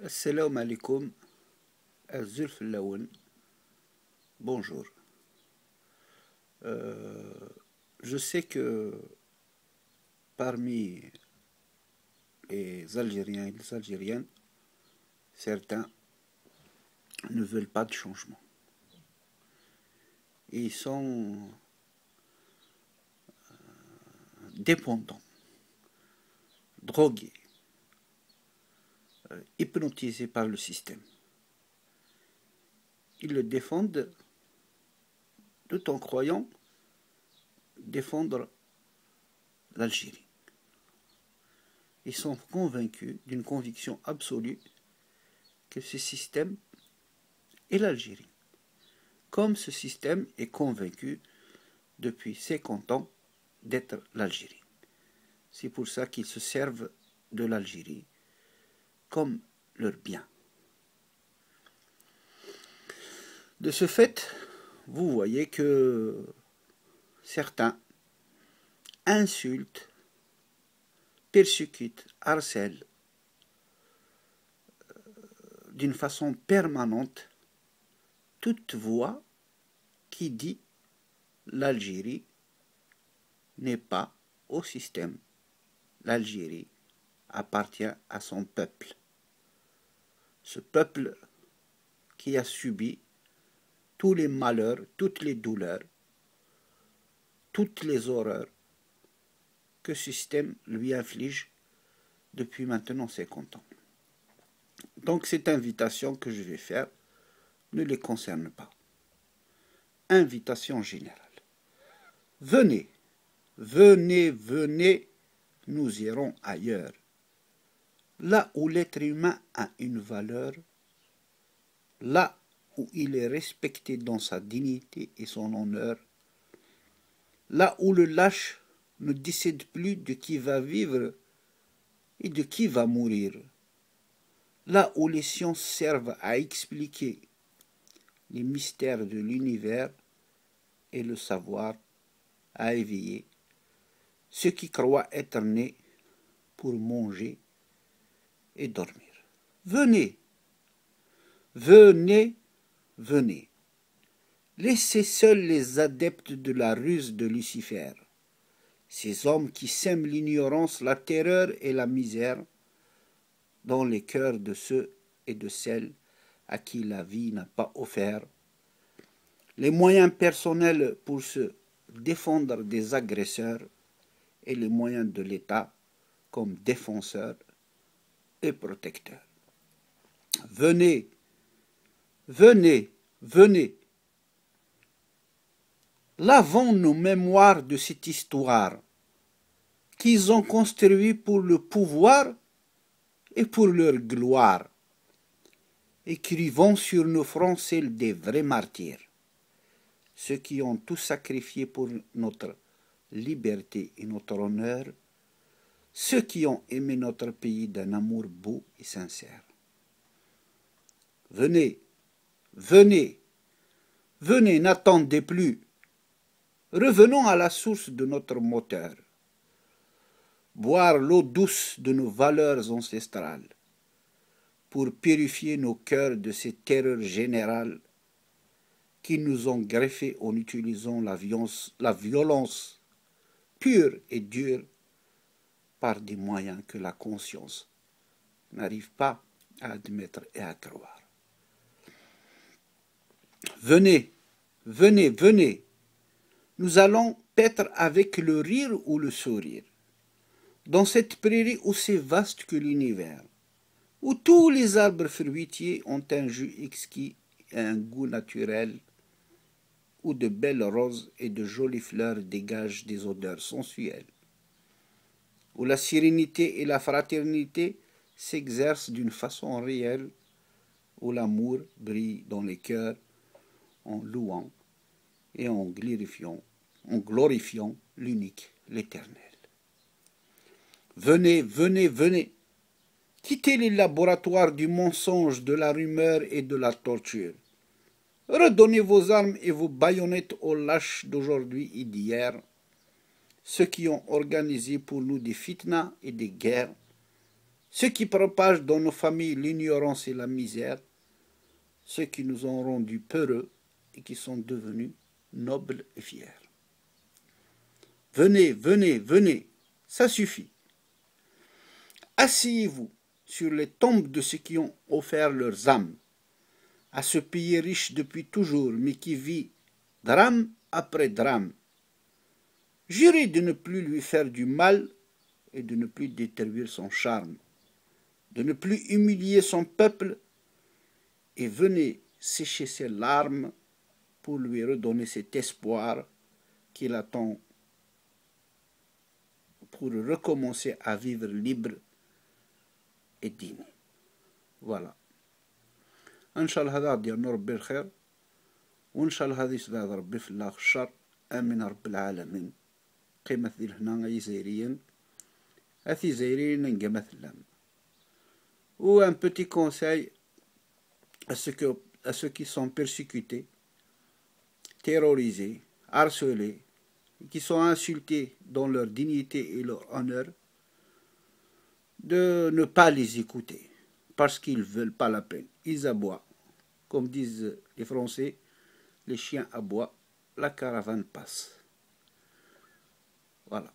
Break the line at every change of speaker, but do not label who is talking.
Assalamu alaikum, Zulf Laoun, bonjour. Je sais que parmi les Algériens et les Algériennes, certains ne veulent pas de changement. Ils sont dépendants, drogués, hypnotisés par le système. Ils le défendent tout en croyant défendre l'Algérie. Ils sont convaincus d'une conviction absolue que ce système est l'Algérie. Comme ce système est convaincu depuis 50 ans d'être l'Algérie. C'est pour ça qu'ils se servent de l'Algérie comme leur bien. De ce fait, vous voyez que certains insultent, persécutent, harcèlent d'une façon permanente toute voix qui dit l'Algérie n'est pas au système. L'Algérie appartient à son peuple. Ce peuple qui a subi tous les malheurs, toutes les douleurs, toutes les horreurs que ce système lui inflige depuis maintenant 50 ans. Donc cette invitation que je vais faire ne les concerne pas. Invitation générale. Venez, venez, venez, nous irons ailleurs. Là où l'être humain a une valeur, là où il est respecté dans sa dignité et son honneur, là où le lâche ne décide plus de qui va vivre et de qui va mourir, là où les sciences servent à expliquer les mystères de l'univers et le savoir à éveiller ceux qui croient être nés pour manger et dormir. Venez, venez, venez. Laissez seuls les adeptes de la ruse de Lucifer, ces hommes qui sèment l'ignorance, la terreur et la misère dans les cœurs de ceux et de celles à qui la vie n'a pas offert les moyens personnels pour se défendre des agresseurs et les moyens de l'État comme défenseurs et protecteurs. Venez, venez, venez. Lavons nos mémoires de cette histoire qu'ils ont construite pour le pouvoir et pour leur gloire. Écrivons sur nos fronts celles des vrais martyrs, ceux qui ont tout sacrifié pour notre liberté et notre honneur, ceux qui ont aimé notre pays d'un amour beau et sincère. Venez, venez, venez, n'attendez plus. Revenons à la source de notre moteur. Boire l'eau douce de nos valeurs ancestrales pour purifier nos cœurs de ces terreurs générales qui nous ont greffés en utilisant la violence pure et dure par des moyens que la conscience n'arrive pas à admettre et à croire. Venez, venez, venez. Nous allons paître avec le rire ou le sourire, dans cette prairie aussi vaste que l'univers, où tous les arbres fruitiers ont un jus exquis et un goût naturel, où de belles roses et de jolies fleurs dégagent des odeurs sensuelles, où la sérénité et la fraternité s'exercent d'une façon réelle, où l'amour brille dans les cœurs en louant et en glorifiant l'unique, l'éternel. Venez, venez, venez. Quittez les laboratoires du mensonge, de la rumeur et de la torture. Redonnez vos armes et vos baïonnettes aux lâches d'aujourd'hui et d'hier, ceux qui ont organisé pour nous des fitnas et des guerres, ceux qui propagent dans nos familles l'ignorance et la misère, ceux qui nous ont rendus peureux et qui sont devenus nobles et fiers. Venez, venez, venez, ça suffit. Asseyez-vous sur les tombes de ceux qui ont offert leurs âmes à ce pays riche depuis toujours, mais qui vit drame après drame. Jurez de ne plus lui faire du mal et de ne plus détruire son charme, de ne plus humilier son peuple, et venez sécher ses larmes pour lui redonner cet espoir qu'il attend pour recommencer à vivre libre et digne. Voilà. ان شاء الله هذا غادي يرنا ربي الخير، وان شاء الله هذا يسداد ربي في الله الشر. امين رب العالمين. قيمة ذي هنا اي زيريين اثي زيريين ننقى مثلا. Ou un petit conseil à ceux qui sont persécutés, terrorisés, harcelés, qui sont insultés dans leur dignité et leur honneur, de ne pas les écouter, parce qu'ils ne veulent pas la peine. Ils aboient. Comme disent les Français, les chiens aboient, la caravane passe. Voilà.